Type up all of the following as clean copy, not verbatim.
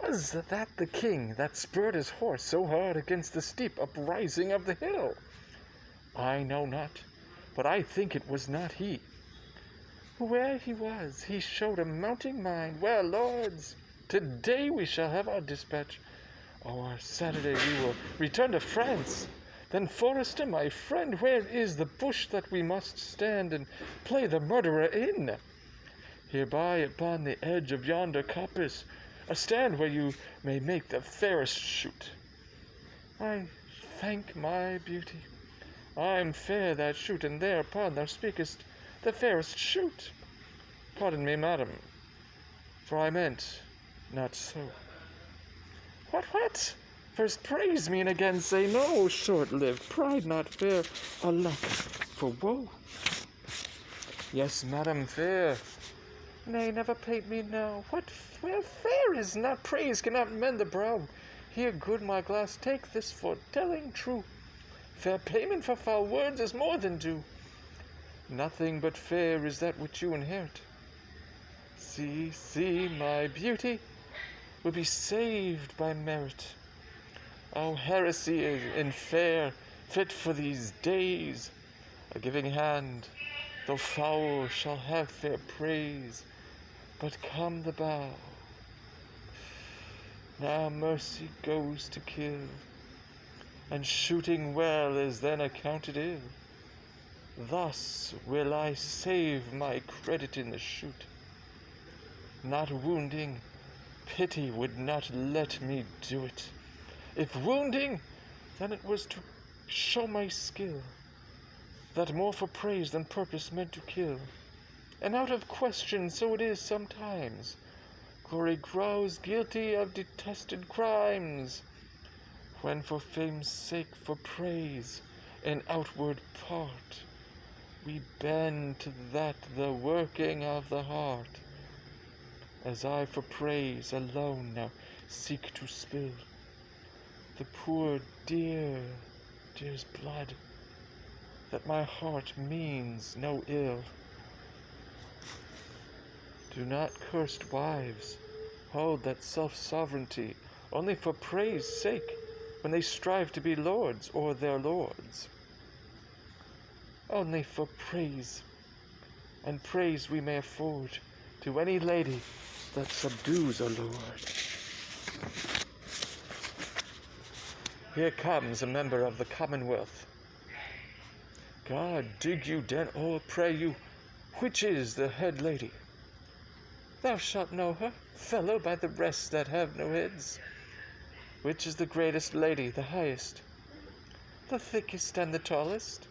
Was that the king that spurred his horse so hard against the steep uprising of the hill? I know not, but I think it was not he. Whoe'er he was, he showed a mounting mind. Well, lords, today we shall have our dispatch. Or Saturday we will return to France. Then, Forester, my friend, where is the bush that we must stand and play the murderer in? Hereby upon the edge of yonder coppice, a stand where you may make the fairest shoot. I thank my beauty. I'm fair that shoot, and thereupon thou speakest the fairest shoot. Pardon me, madam, for I meant not so. What? First praise me, and again say no. Short-lived pride not fair, alack for woe. Yes, madam, fair. Nay, never paint me now. What fair is not, praise cannot mend the brow. Here, good my glass, take this for telling true. Fair payment for foul words is more than due. Nothing but fair is that which you inherit. See, my beauty will be saved by merit. Oh, heresy is in fair, fit for these days. A giving hand, though foul, shall have fair praise. But come the bow, now mercy goes to kill, and shooting well is then accounted ill. Thus will I save my credit in the shoot. Not wounding, pity would not let me do it. If wounding, then it was to show my skill, that more for praise than purpose meant to kill. And out of question, so it is sometimes, glory grows guilty of detested crimes, when for fame's sake, for praise, an outward part, we bend to that the working of the heart. As I for praise alone now seek to spill the poor dear's blood, that my heart means no ill. Do not cursed wives hold that self-sovereignty only for praise sake, when they strive to be lords or their lords. Only for praise, and praise we may afford to any lady that subdues a lord. Here comes a member of the Commonwealth. God dig you den, or pray you, which is the head lady? Thou shalt know her, fellow, by the rest that have no heads. Which is the greatest lady, the highest? The thickest and the tallest?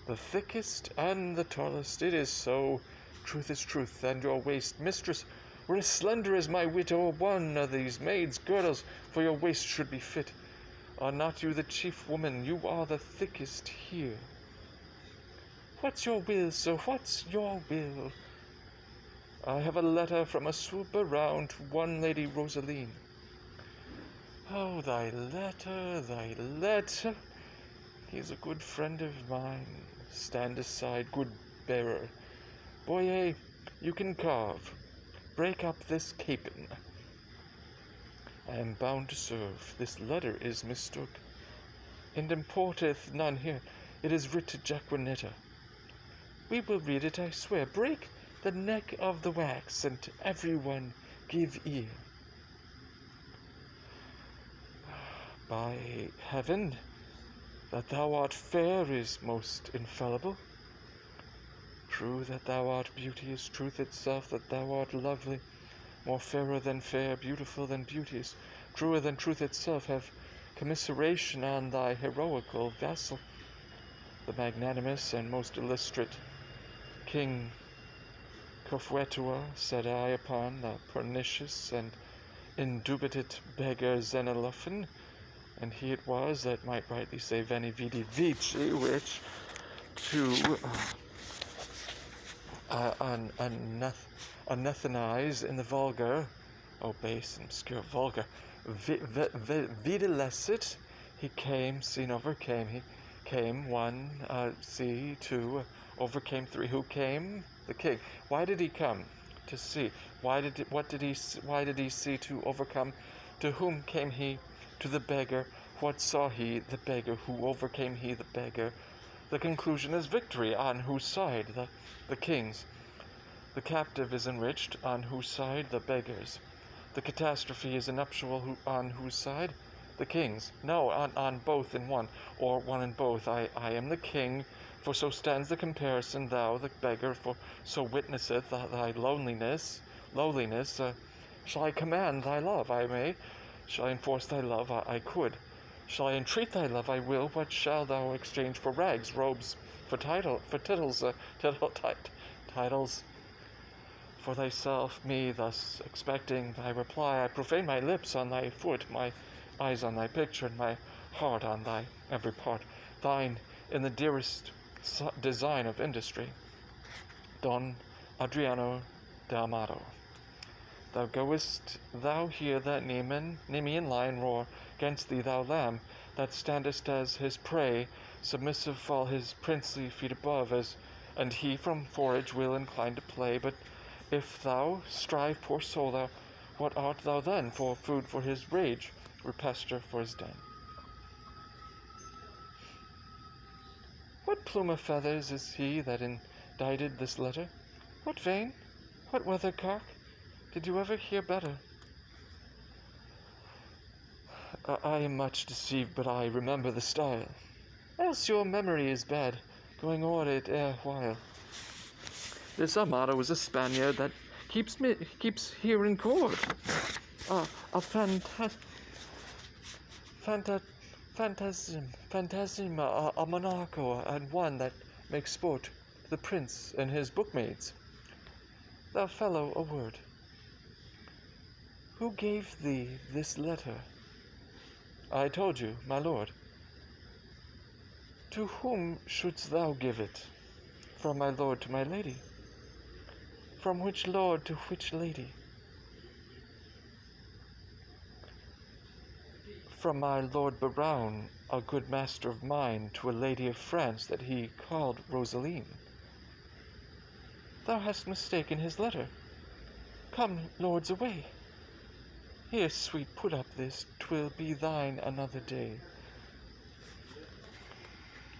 The thickest and the tallest, it is so. Truth is truth, and your waist, mistress, were as slender as my wit, or one of these maids' girdles for your waist should be fit. Are not you the chief woman? You are the thickest here. What's your will, sir? What's your will? I have a letter from a swooper round to one Lady Rosaline. Oh, thy letter. He is a good friend of mine. Stand aside, good bearer. Boyer, you can carve. Break up this capon. I am bound to serve. This letter is mistook, and importeth none here. It is writ to Jaquenetta. We will read it, I swear. Break the neck of the wax, and every one give ear. By heaven, that thou art fair is most infallible. True that thou art beauty is truth itself, that thou art lovely, more fairer than fair, beautiful than beauteous, truer than truth itself, have commiseration on thy heroical vassal, the magnanimous and most illustrate King Cophetua, said I, upon the pernicious and indubitate beggar Xenophon, and he it was that might rightly say Veni Vidi Vici, which to anathenize in the vulgar, base and obscure vulgar, videlicet, he came, seen overcame, he came, one, two, overcame three. Who came? The king. Why did he come? to see? Why did he see to overcome? To whom came he? To the beggar. What saw he? The beggar. Who overcame he? The beggar. The conclusion is victory. On whose side? The king's. The captive is enriched. On whose side? The beggar's. The catastrophe is a nuptial. On whose side? The king's. No, on both in one, or one in both. I am the king, for so stands the comparison. Thou the beggar, for so witnesseth thy lowliness. Shall I command thy love? I may. Shall I enforce thy love? I could. Shall I entreat thy love? I will. What shall thou exchange for rags, robes, for titles, titles for thyself, me thus expecting thy reply? I profane my lips on thy foot, my eyes on thy picture, and my heart on thy every part, thine in the dearest design of industry. Don Adriano d'Amato. Thou goest, thou hear that Nemean lion roar against thee, thou lamb, that standest as his prey, submissive fall his princely feet above, and he from forage will incline to play. But if thou strive, poor soul, thou, what art thou then? For food for his rage, or pasture for his den. What plume of feathers is he that indited this letter? What vein? What weathercock? Did you ever hear better? I am much deceived, but I remember the style. Else your memory is bad, going o'er it ere while. This Amato is a Spaniard that keeps here in court. A phantasm, a monarcho, and one that makes sport to the prince and his bookmaids. Thou fellow, a word. Who gave thee this letter? I told you, my lord. To whom shouldst thou give it? From my lord to my lady. From which lord to which lady? From my lord Baroun, a good master of mine, to a lady of France that he called Rosaline. Thou hast mistaken his letter. Come, lords, away. Here, sweet, put up this, 'twill be thine another day.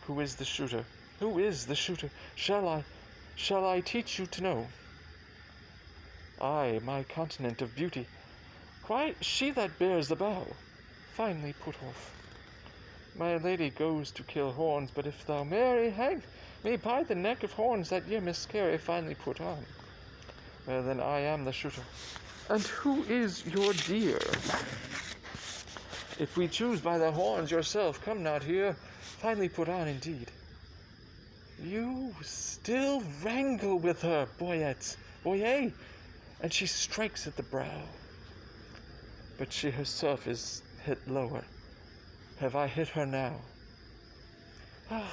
Who is the shooter? Who is the shooter? Shall I teach you to know? Ay, my continent of beauty. Why, she that bears the bow, finely put off. My lady goes to kill horns, but if thou marry, hang me by the neck of horns that ye miscarry, finely put on. Well, then I am the shooter. And who is your dear? If we choose by the horns yourself, come not here, finely put on indeed. You still wrangle with her, boyet, and she strikes at the brow. But she herself is hit lower. Have I hit her now? Oh,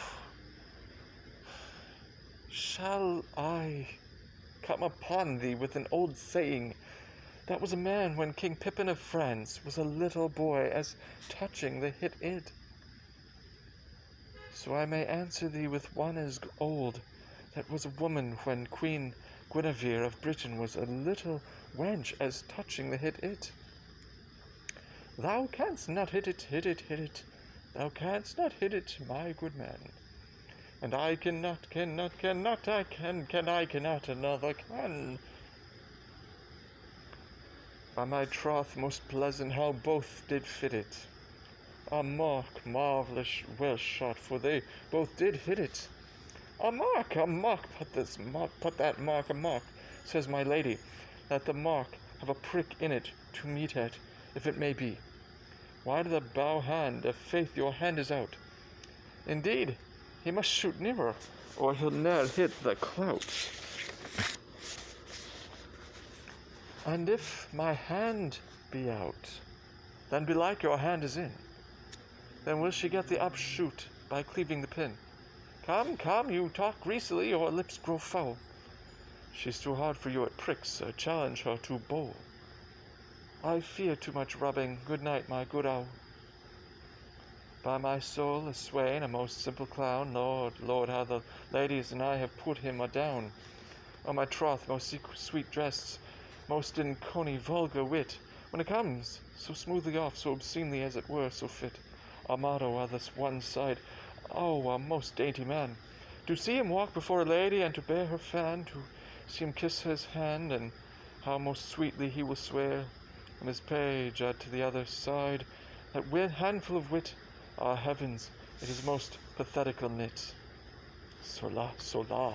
shall I come upon thee with an old saying that was a man when King Pippin of France was a little boy, as touching the hit id? So I may answer thee with one as old, that was a woman when Queen Guinevere of Britain was a little wench, as touching the hit it. Thou canst not hit it. Thou canst not hit it, my good man. And I cannot, I cannot, another can. By my troth most pleasant, how both did fit it. A mark, marvellous well shot, for they both did hit it. A mark, put that mark, a mark, says my lady, let the mark have a prick in it to meet at, if it may be. Why do the bow hand, if faith your hand is out? Indeed, he must shoot nearer, or he'll ne'er hit the clout. And if my hand be out, then belike your hand is in. Then will she get the upshoot by cleaving the pin. Come, you talk greasily, your lips grow foul. She's too hard for you at pricks, so challenge her to bowl. I fear too much rubbing. Good night, my good owl. By my soul, a swain, a most simple clown. Lord, how the ladies and I have put him a down. O my troth, most sweet dressed, most in coney vulgar wit, when it comes, so smoothly off, so obscenely as it were, so fit, our motto are this one side, O our most dainty man, to see him walk before a lady, and to bear her fan, to see him kiss his hand, and how most sweetly he will swear, and his page add to the other side, that handful of wit, ah heavens, it is most pathetical knit. Sola, sola.